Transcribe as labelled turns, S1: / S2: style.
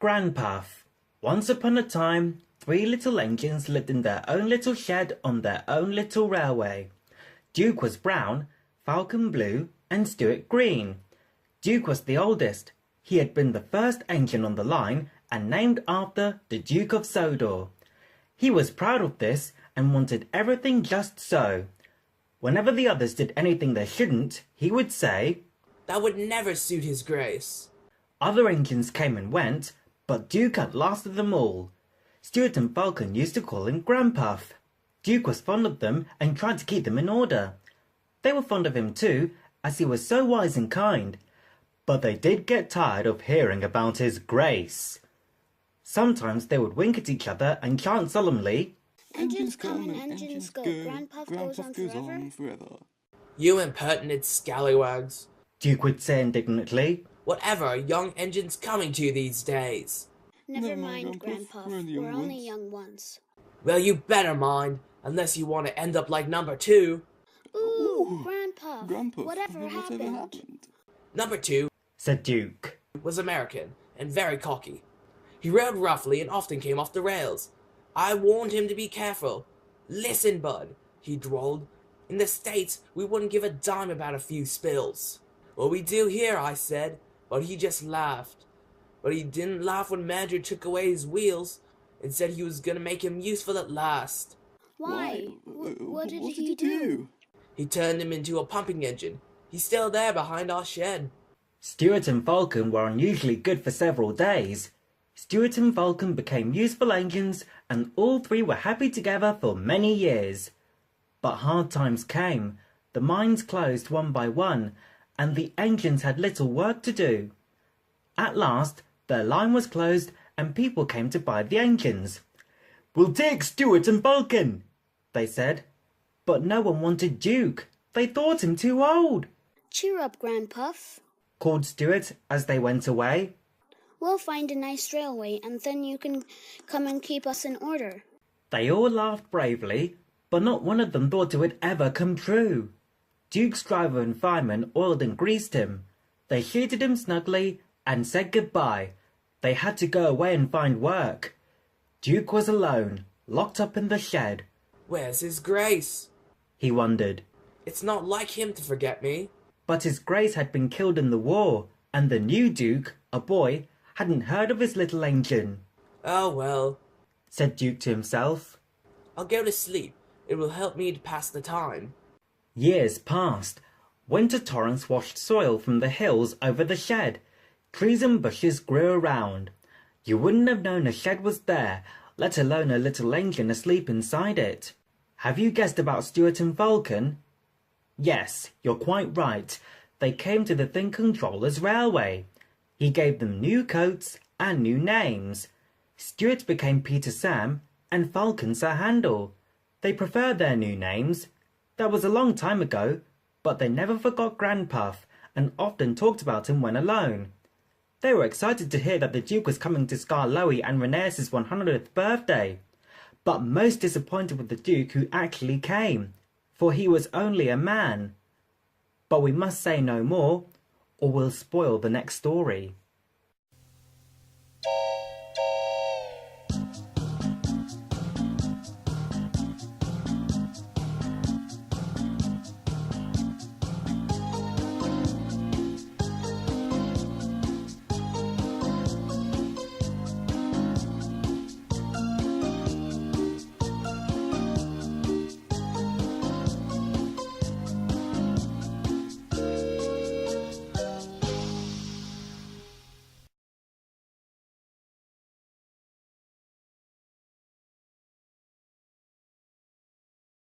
S1: Granpuff. Once upon a time, 3 little engines lived in their own little shed on their own little railway. Duke was brown, Falcon blue, and Stuart green. Duke was the oldest. He had been the first engine on the line and named after the Duke of Sodor. He was proud of this and wanted everything just so. Whenever the others did anything they shouldn't, he would say,
S2: "That would never suit his grace."
S1: Other engines came and went, but Duke outlasted them all. Stuart and Falcon used to call him Granpuff. Duke was fond of them and tried to keep them in order. They were fond of him too, as he was so wise and kind, but they did get tired of hearing about his grace. Sometimes they would wink at each other and chant solemnly,
S3: "Engines come and engines go, Granpuff goes on forever."
S2: "You impertinent scallywags,"
S1: Duke would say indignantly.
S2: "Whatever are young engines coming to these days?"
S3: Never mind, Granpuff, we're only young ones.
S2: "Well, you better mind, unless you want to end up like number 2.
S3: Ooh, Granpuff, whatever happened?
S2: Number 2
S1: Said Duke.
S2: was American and very cocky. He rode roughly and often came off the rails. I warned him to be careful. "Listen, bud," he drawled. "In the States, we wouldn't give a dime about a few spills." "What we do here," I said, but he just laughed. But he didn't laugh when Manager took away his wheels and said he was going to make him useful at last.
S3: Why? What did he do?
S2: He turned him into a pumping engine. He's still there behind our shed.
S1: Stuart and Falcon were unusually good for several days. Stuart and Falcon became useful engines, and all 3 were happy together for many years. But hard times came. The mines closed one by one, and the engines had little work to do. At last, their line was closed, and people came to buy the engines. "We'll take Stuart and Falcon," they said. But no one wanted Duke. They thought him too old.
S3: "Cheer up, Granpuff.
S1: Called Stuart as they went away.
S3: We'll find a nice railway, and then you can come and keep us in order."
S1: They all laughed bravely, but not one of them thought it would ever come true. Duke's driver and fireman oiled and greased him. They sheeted him snugly and said goodbye. They had to go away and find work. Duke was alone, locked up in the shed.
S2: "Where's his grace?"
S1: he wondered.
S2: "It's not like him to forget me."
S1: But his grace had been killed in the war, and the new Duke, a boy, hadn't heard of his little engine.
S2: "Oh well,"
S1: said Duke to himself.
S2: "I'll go to sleep. It will help me to pass the time."
S1: Years passed. Winter torrents washed soil from the hills over the shed. Trees and bushes grew around. You wouldn't have known a shed was there, let alone a little engine asleep inside it. Have you guessed about Stuart and Falcon? Yes, you're quite right. They came to the Thin Controller's railway. He gave them new coats and new names. Stuart became Peter Sam and Falcon Sir Handel. They preferred their new names. That was a long time ago, but they never forgot Granpuff and often talked about him when alone. They were excited to hear that the Duke was coming to Skarloey and Rhaenyra's 100th birthday, but most disappointed with the Duke who actually came, for he was only a man. But we must say no more, or we'll spoil the next story.